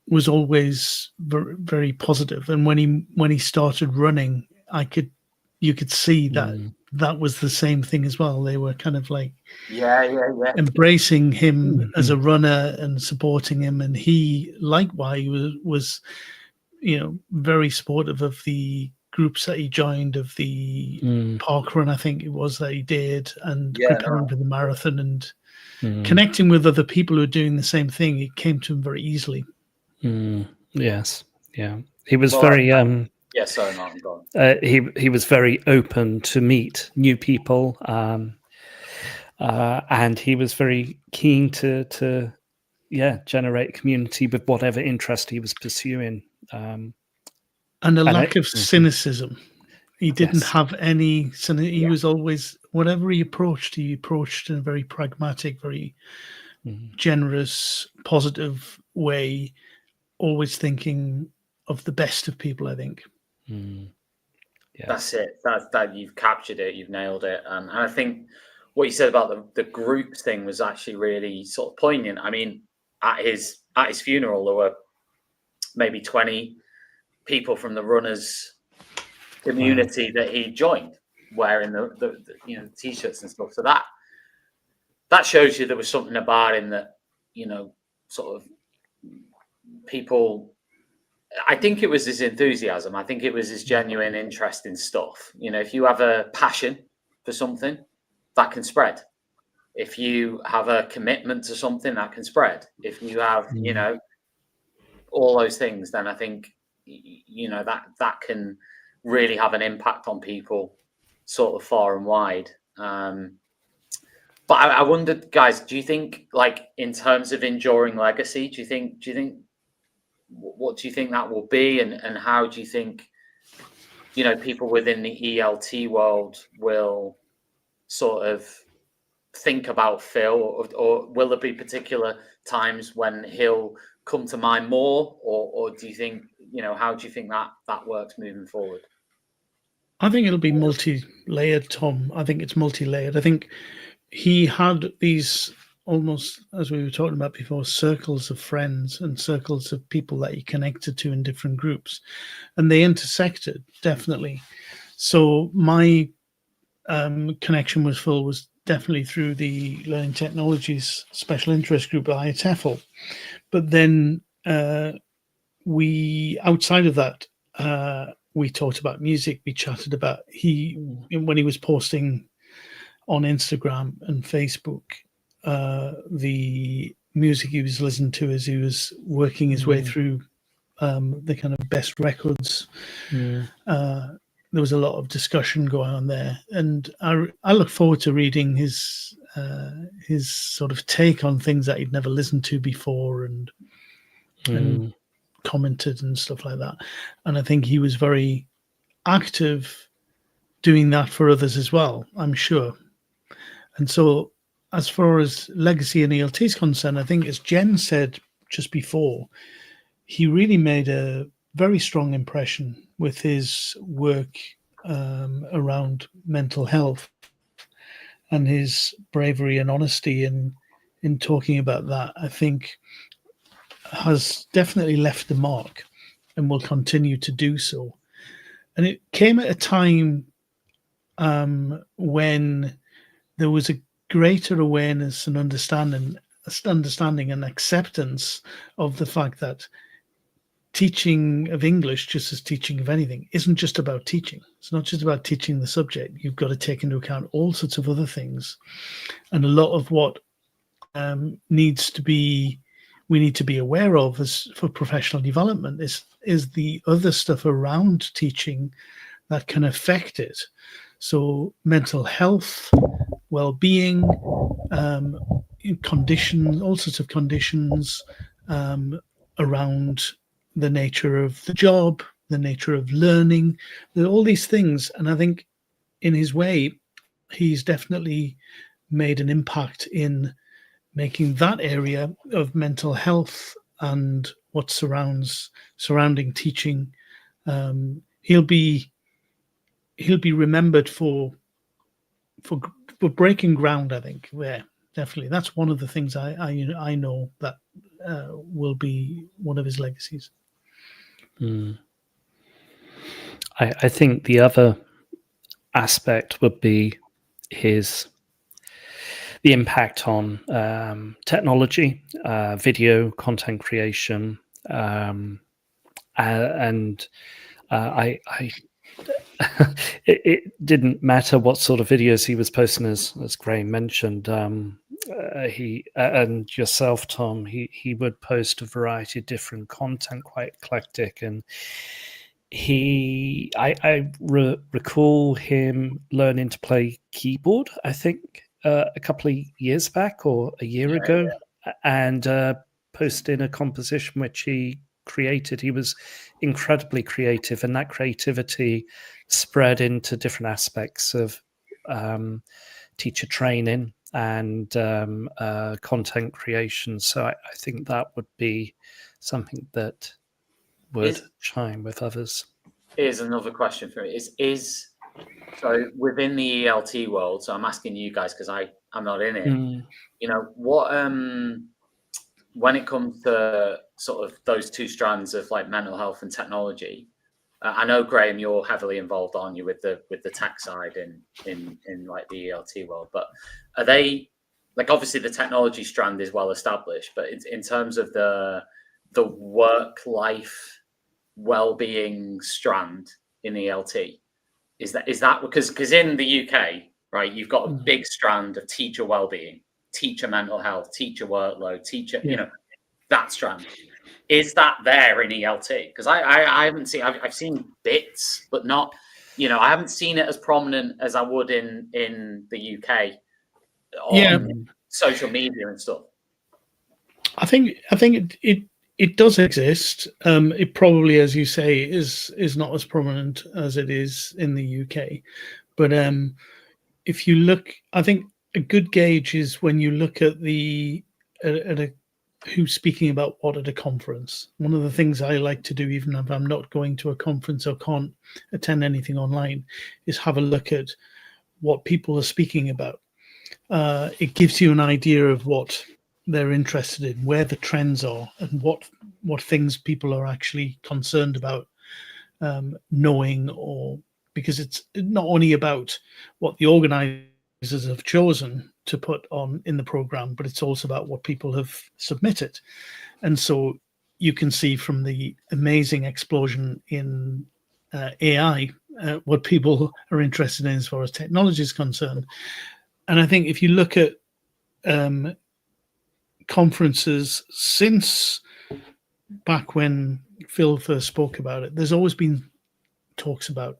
was always very, very positive. And when he started running, you could see that that was the same thing as well. They were kind of like embracing him as a runner and supporting him, and he likewise was you know, very supportive of the groups that he joined, of the park run, I think it was, that he did, and preparing for the marathon, and connecting with other people who are doing the same thing. It came to him very easily. Yes, yeah, he was very sorry, Martin, go on. he was very open to meet new people, and he was very keen to generate community with whatever interest he was pursuing. and a And lack of cynicism. He didn't Yes. have any. He was always, whatever he approached in a very pragmatic, very generous, positive way, always thinking of the best of people, I think. Yes. That's it. That you've captured it. You've nailed it. And I think what you said about the group thing was actually really sort of poignant. I mean, at his funeral, there were maybe 20 people from the runners community that he joined, wearing the t-shirts and stuff. So that shows you there was something about him that, sort of people. I think it was his enthusiasm. I think it was his genuine interest in stuff. If you have a passion for something, that can spread. If you have a commitment to something, that can spread. If you have, all those things, then I think, that can really have an impact on people sort of far and wide. But I wondered, guys, do you think, like, in terms of enduring legacy, what do you think that will be, and how do you think, people within the ELT world will sort of think about Phil, or will there be particular times when he'll come to mind more, or do you think, how do you think that works moving forward? I think it'll be multi-layered, Tom. I think it's multi-layered. I think he had these, almost, as we were talking about before, circles of friends and circles of people that he connected to in different groups, and they intersected, definitely. So my connection with Phil was definitely through the Learning Technologies Special Interest Group at IATEFL. But then outside of that, we talked about music. We chatted about when he was posting on Instagram and Facebook, the music he was listening to as he was working his way through the kind of best records. There was a lot of discussion going on there, and I look forward to reading his sort of take on things that he'd never listened to before and commented and stuff like that. And I think he was very active doing that for others as well, I'm sure. And so, as far as legacy and ELT is concerned, I think, as Jen said just before, he really made a very strong impression with his work around mental health, and his bravery and honesty in talking about that, I think, has definitely left the mark and will continue to do so. And it came at a time when there was a greater awareness and understanding and acceptance of the fact that teaching of English, just as teaching of anything, isn't just about teaching. It's not just about teaching the subject. You've got to take into account all sorts of other things. And a lot of what we need to be aware of as for professional development is the other stuff around teaching that can affect it. So mental health, well-being, conditions, all sorts of conditions around the nature of the job, the nature of learning, all these things. And I think in his way, he's definitely made an impact in making that area of mental health and what surrounding teaching. He'll be remembered for breaking ground, I think. Yeah, definitely. That's one of the things I know that will be one of his legacies. I think the other aspect would be the impact on technology, video content creation, and it didn't matter what sort of videos he was posting, as Graham mentioned. He and yourself, Tom, he would post a variety of different content, quite eclectic, and I recall him learning to play keyboard, I think, a couple of years back or a year ago, and posting a composition which he created. He was incredibly creative, and that creativity spread into different aspects of teacher training and content creation. So I think that would be something that would chime with others. Here's another question for me. Is so within the ELT world, so I'm asking you guys because I'm not in it. You know, what when it comes to sort of those two strands of like mental health and technology, I know, Graham, you're heavily involved, aren't you, with the tech side in like the ELT world, but are they, like, obviously the technology strand is well established, but in terms of the work-life well-being strand in ELT, is that because in the UK, right, you've got a big strand of teacher well-being, teacher mental health, teacher workload, teacher, you know, that strand. Is that there in ELT? Because I haven't seen, I've seen bits, but not, you know, I haven't seen it as prominent as I would in the UK on social media and stuff. I think it does exist. It probably, as you say, is not as prominent as it is in the UK. But if you look, I think a good gauge is when you look at who's speaking about what at a conference. One of the things I like to do, even if I'm not going to a conference or can't attend anything online, is have a look at what people are speaking about. It gives you an idea of what they're interested in, where the trends are, and what things people are actually concerned about knowing, or because it's not only about what the organizers have chosen to put on in the program, but it's also about what people have submitted. And so you can see from the amazing explosion in AI what people are interested in as far as technology is concerned. And I think if you look at conferences since back when Phil first spoke about it, there's always been talks about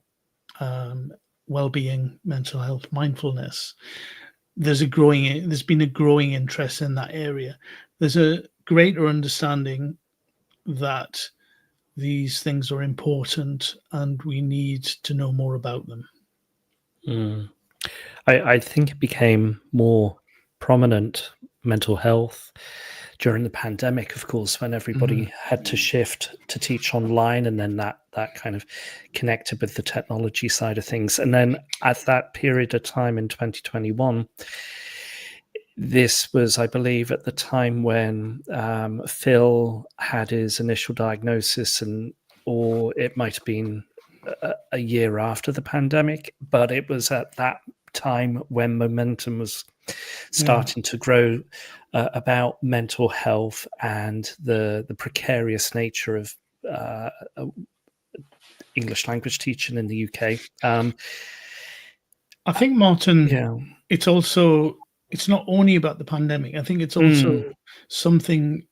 well-being, mental health, mindfulness. There's been a growing interest in that area. There's a greater understanding that these things are important and we need to know more about them. I think it became more prominent, mental health, during the pandemic, of course, when everybody had to shift to teach online, and then that kind of connected with the technology side of things. And then at that period of time in 2021, this was, I believe, at the time when Phil had his initial diagnosis, or it might have been a year after the pandemic, but it was at that time when momentum was starting to grow about mental health and the precarious nature of English language teaching in the UK. I think, Martin, it's not only about the pandemic. I think it's also something,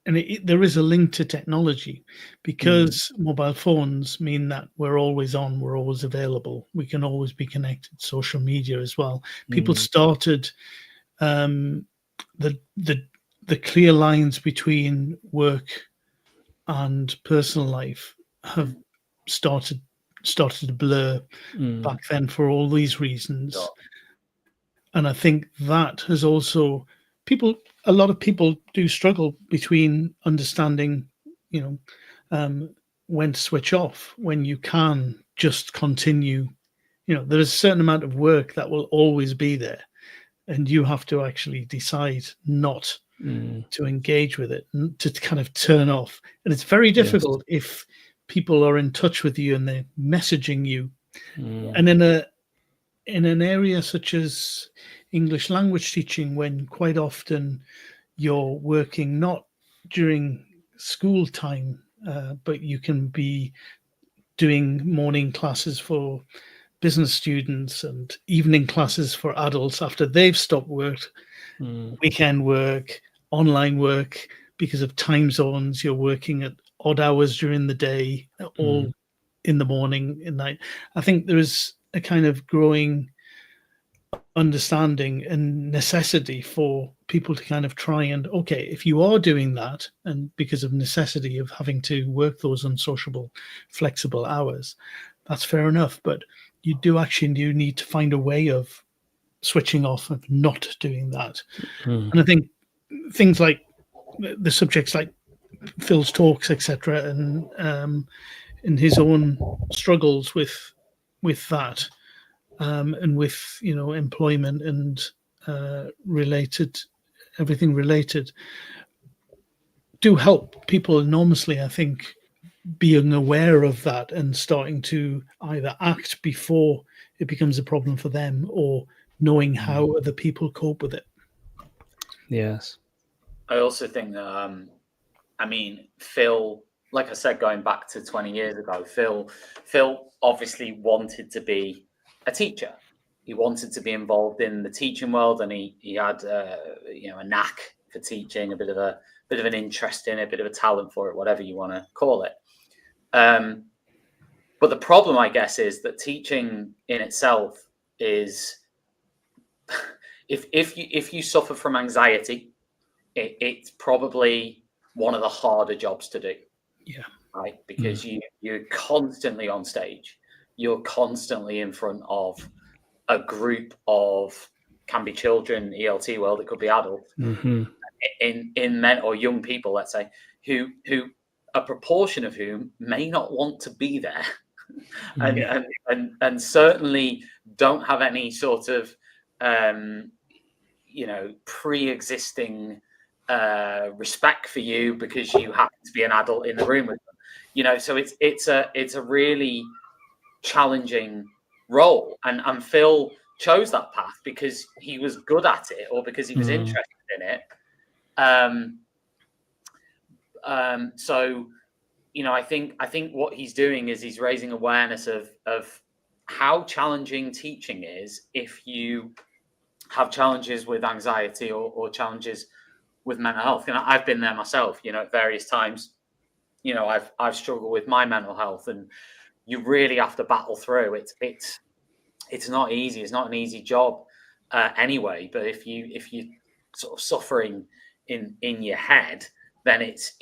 and there is a link to technology, because mobile phones mean that we're always on, we're always available, we can always be connected. Social media as well. People started the clear lines between work and personal life have started to blur back then for all these reasons. And I think that has also a lot of people do struggle between understanding, when to switch off, when you can just continue. There's a certain amount of work that will always be there, and you have to actually decide not to engage with it, to kind of turn off. And it's very difficult if people are in touch with you and they're messaging you. And in an area such as English language teaching, when quite often you're working not during school time, but you can be doing morning classes for business students and evening classes for adults after they've stopped work, weekend work, online work, because of time zones. You're working at odd hours during the day, all in the morning, at night. I think there is a kind of growing understanding and necessity for people to kind of try and, okay, if you are doing that, and because of necessity of having to work those unsociable, flexible hours, that's fair enough. But you need to find a way of switching off, of not doing that. And I think things like the subjects like Phil's talks, etc., and his own struggles with that, and with employment and everything related, do help people enormously. I think being aware of that and starting to either act before it becomes a problem for them, or knowing how other people cope with it. Yes. I also think that, I mean, Phil, like I said, going back to 20 years ago, Phil obviously wanted to be a teacher. He wanted to be involved in the teaching world, and he had a knack for teaching, a bit of an interest in it, a bit of a talent for it, whatever you want to call it. But the problem, I guess, is that teaching in itself is, if you suffer from anxiety, it's probably one of the harder jobs to do. Yeah. Right, because you're constantly on stage, you're constantly in front of a group of, can be children, ELT world, it could be adults, in men or young people, let's say, who a proportion of whom may not want to be there, and certainly don't have any sort of pre-existing respect for you because you happen to be an adult in the room with them. So it's a really challenging role, and Phil chose that path because he was good at it, or because he was interested in it. So I think what he's doing is he's raising awareness of how challenging teaching is if you have challenges with anxiety or challenges with mental health. I've been there myself, at various times. I've struggled with my mental health, and you really have to battle through. It's not easy. It's not an easy job anyway. But if you sort of suffering in your head, then it's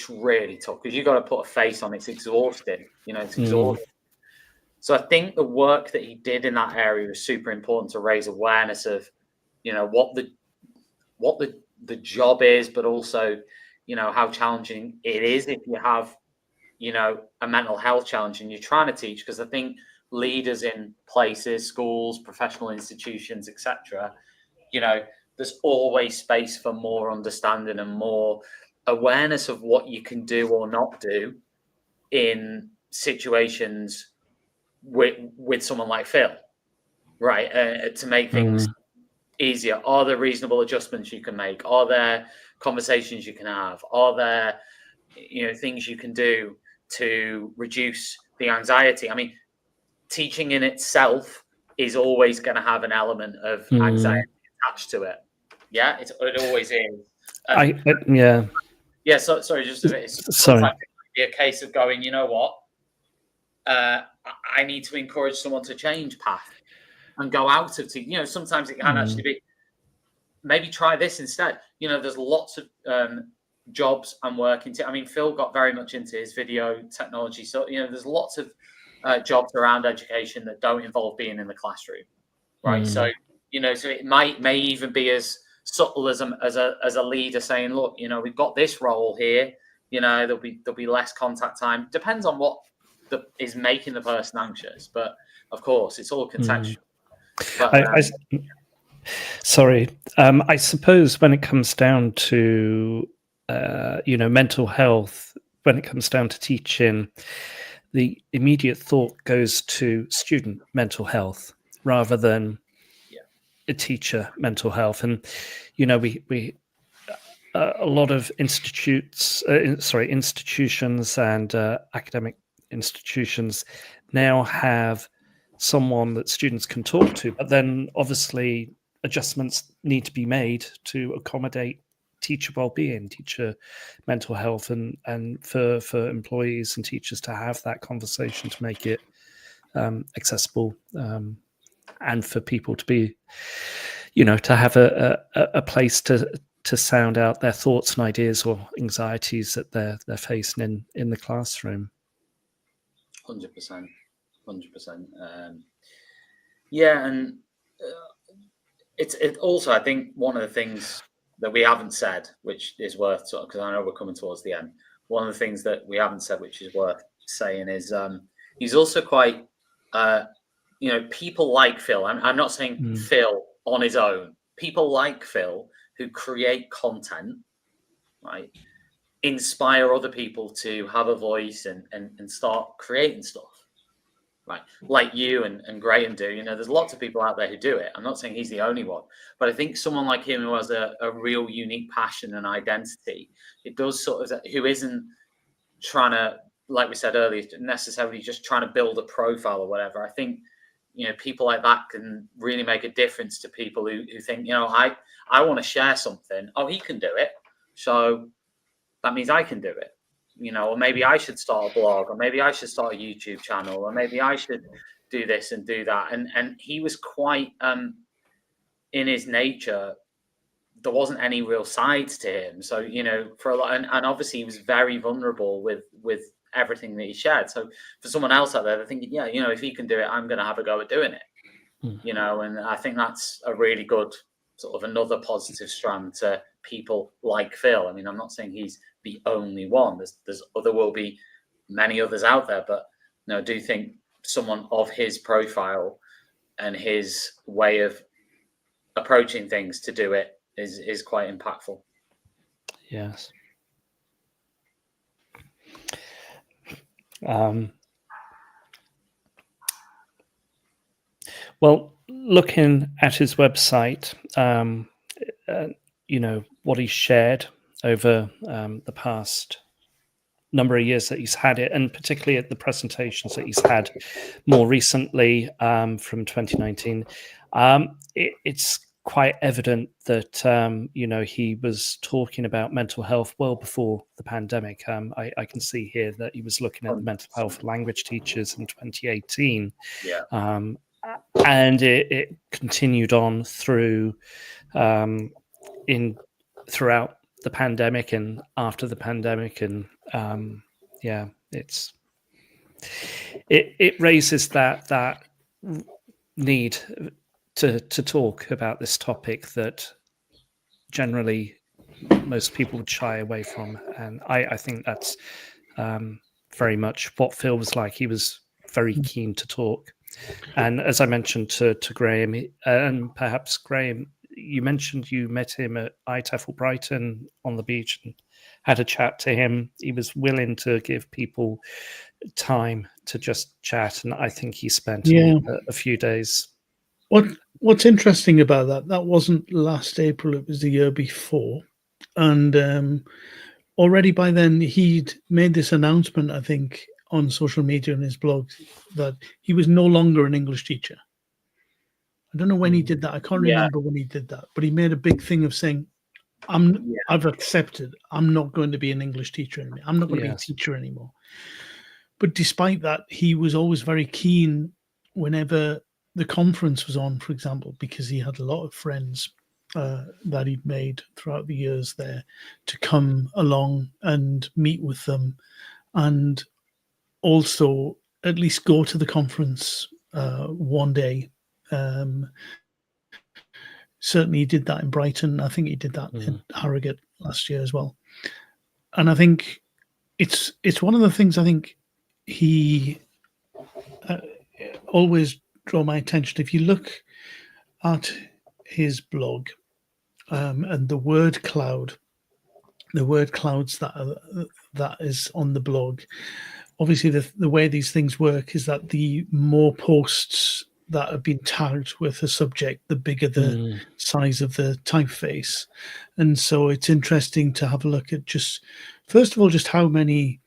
really tough, because you've got to put a face on it. It's exhausting. It's exhausting. So I think the work that he did in that area is super important to raise awareness of, what the job is, but also, how challenging it is if you have, a mental health challenge and you're trying to teach. Because I think leaders in places, schools, professional institutions, etc., there's always space for more understanding and more awareness of what you can do or not do in situations with someone like Phil, right? To make things easier. Are there reasonable adjustments you can make? Are there conversations you can have? Are there, things you can do to reduce the anxiety? I mean, teaching in itself is always going to have an element of anxiety attached to it. Yeah, it always is. Yeah. So sorry, just a bit. Sorry. It be a case of going, you know what? I need to encourage someone to change path and go out of teaching. Sometimes it can actually be, maybe try this instead. There's lots of jobs and work into. I mean, Phil got very much into his video technology, so there's lots of jobs around education that don't involve being in the classroom, right? So so it may even be as subtle as a leader saying, look, we've got this role here. There'll be less contact time. Depends on what is making the person anxious, but of course it's all contextual. But, sorry, I suppose when it comes down to mental health, when it comes down to teaching, the immediate thought goes to student mental health rather than a teacher mental health. And we a lot of institutions and academic institutions now have someone that students can talk to, but then obviously adjustments need to be made to accommodate teacher well-being, teacher mental health, and for employees and teachers to have that conversation to make it accessible and for people to be, to have a place to sound out their thoughts and ideas or anxieties that they're facing in the classroom. 100%. Yeah, and it also, I think one of the things that we haven't said, which is worth, because I know we're coming towards the end, one of the things that we haven't said, which is worth saying, is he's also quite, people like Phil. I'm not saying Phil on his own. People like Phil who create content, right, inspire other people to have a voice and start creating stuff, right? Like you and Graham do. There's lots of people out there who do it. I'm not saying he's the only one, but I think someone like him who has a real unique passion and identity, it does sort of, who isn't trying to, like we said earlier, necessarily just trying to build a profile or whatever. I think, people like that can really make a difference to people who think, I want to share something. Oh, he can do it. So that means I can do it, or maybe I should start a blog, or maybe I should start a YouTube channel, or maybe I should do this and do that. And he was quite, in his nature, there wasn't any real sides to him. So, for a lot, and obviously he was very vulnerable with everything that he shared. So for someone else out there, they're thinking, yeah, if he can do it, I'm going to have a go at doing it, and I think that's a really good sort of another positive strand to people like Phil. I mean, I'm not saying he's the only one. There will be many others out there, but I do think someone of his profile and his way of approaching things to do it is quite impactful. Yes. Well, looking at his website, what he shared over the past number of years that he's had it, and particularly at the presentations that he's had more recently from 2019, it's quite evident that he was talking about mental health well before the pandemic. I can see here that he was looking at the mental health language teachers in 2018. Yeah. And it continued on through throughout the pandemic and after the pandemic, and it raises that need to talk about this topic that generally most people would shy away from, and I think that's very much what Phil was like. He was very keen to talk, and as I mentioned to Graham, and perhaps Graham, you mentioned you met him at ITEFL Brighton on the beach and had a chat to him. He was willing to give people time to just chat, and I think he spent a few days. What's interesting about that wasn't last April, it was the year before. And already by then he'd made this announcement, I think, on social media and his blog, that he was no longer an English teacher. I don't know when he did that. I can't remember when he did that, but he made a big thing of saying, I've accepted, I'm not going to be an English teacher anymore. I'm not going to be a teacher anymore. But despite that, he was always very keen whenever the conference was on, for example, because he had a lot of friends that he'd made throughout the years there, to come along and meet with them, and also at least go to the conference one day. Certainly he did that in Brighton. I think he did that in Harrogate last year as well. And I think it's one of the things I think he always draw my attention. If you look at his blog and the word clouds that is on the blog, obviously the way these things work is that the more posts that have been tagged with a subject, the bigger the size of the typeface. And so it's interesting to have a look at just, first of all, just how many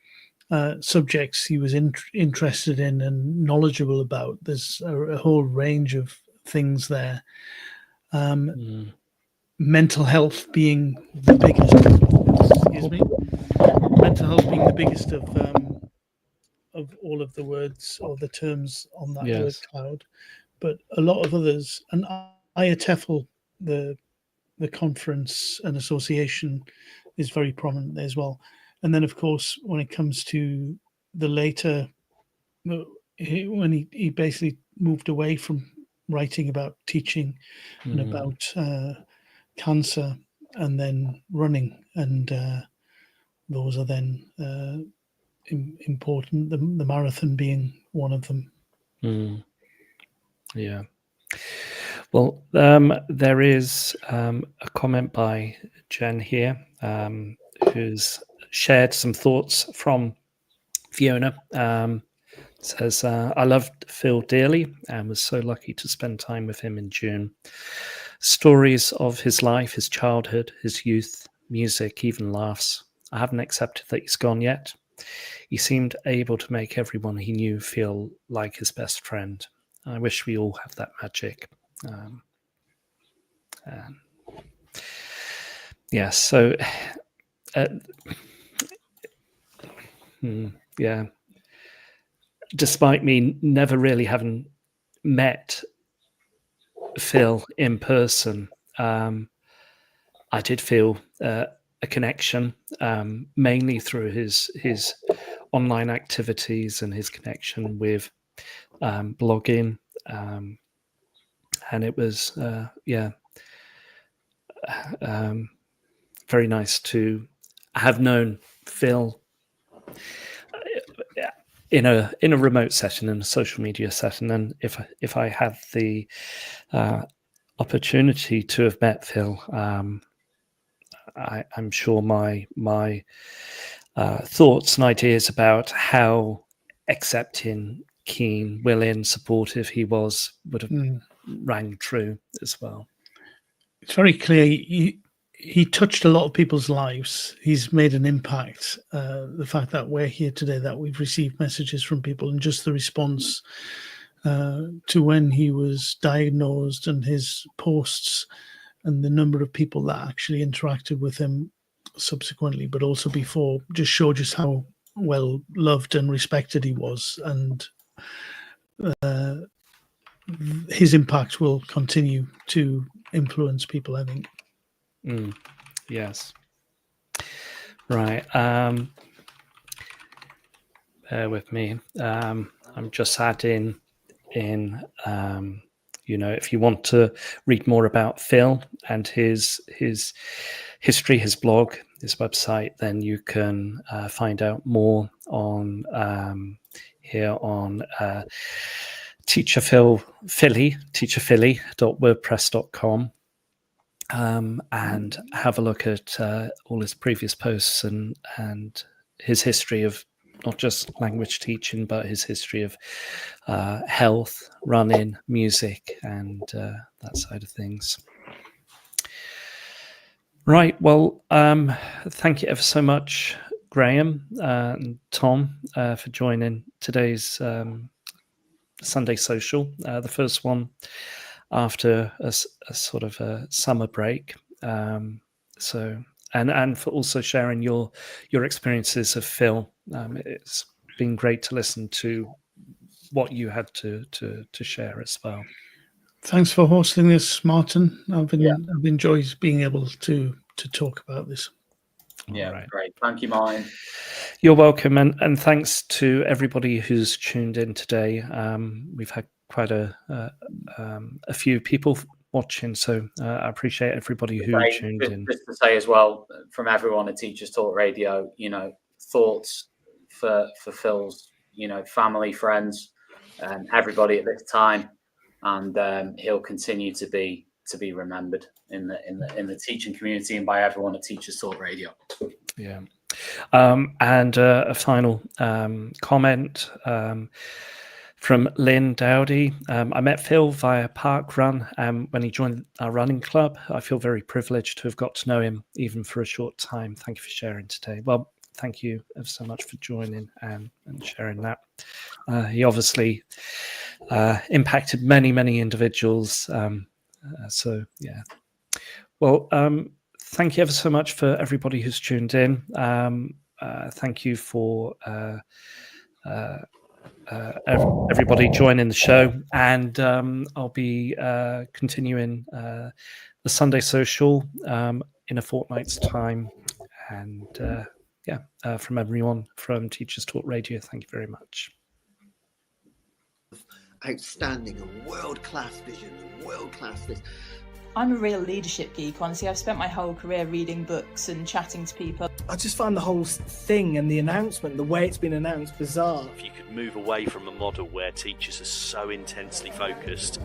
subjects he was interested in and knowledgeable about. There's a whole range of things there. Mental health being the biggest. Excuse me. Mental health being the biggest of all of the words or the terms on that word cloud. but a lot of others, and IATEFL, the conference and association, is very prominent there as well. And then, of course, when it comes to the later, when he basically moved away from writing about teaching and about cancer, and then running, and those are then important. The marathon being one of them. Yeah. Well, there is a comment by Jen here, who's shared some thoughts from Fiona. Says, I loved Phil dearly and was so lucky to spend time with him in June. Stories of his life, his childhood, his youth, music, even laughs. I haven't accepted that he's gone yet. He seemed able to make everyone he knew feel like his best friend. I wish we all have that magic. Yeah, so yeah, despite me never really having met Phil in person, I did feel a connection, mainly through his online activities and his connection with blogging, and it was very nice to have known Phil in a remote setting, in a social media setting. And if I had the opportunity to have met Phil, I'm sure my thoughts and ideas about how accepting, keen, willing, supportive he was would have rang true as well. It's very clear he touched a lot of people's lives. He's made an impact. The fact that we're here today, that we've received messages from people, and just the response to when he was diagnosed, and his posts, and the number of people that actually interacted with him subsequently, but also before, just showed just how well loved and respected he was. And his impact will continue to influence people, I think. Yes. Right. Bear with me. I'm just adding in, if you want to read more about Phil and his history, his blog, his website, then you can find out more on here on teacherphilly.wordpress.com. And have a look at all his previous posts and his history of not just language teaching, but his history of health, running, music, and that side of things. Right. Well, thank you ever so much, Graham and Tom, for joining today's Sunday Social, the first one after a sort of a summer break. So and for also sharing your experiences of Phil. It's been great to listen to what you had to share as well. Thanks for hosting this, Martin. I've enjoyed being able to talk about this. Yeah, right. Great. Thank you, Martin. You're welcome, and thanks to everybody who's tuned in today. We've had quite a few people watching, so I appreciate everybody who tuned in. Just to say as well, from everyone at Teachers Talk Radio, thoughts for Phil's, family, friends, everybody at this time, and he'll continue to be remembered in the teaching community and by everyone at Teachers Talk Radio. Yeah. And a final comment from Lynn Dowdy. I met Phil via Park Run when he joined our running club. I feel very privileged to have got to know him even for a short time. Thank you for sharing today. Well, thank you so much for joining and sharing that. He obviously impacted many individuals. So, yeah. Well, thank you ever so much for everybody who's tuned in. Thank you for everybody joining the show, and I'll be continuing the Sunday Social in a fortnight's time. And from everyone from Teachers Talk Radio, thank you very much. Outstanding and world-class vision and world-class this. I'm a real leadership geek, honestly. I've spent my whole career reading books and chatting to people. I just find the whole thing and the announcement, the way it's been announced, bizarre. If you could move away from a model where teachers are so intensely focused.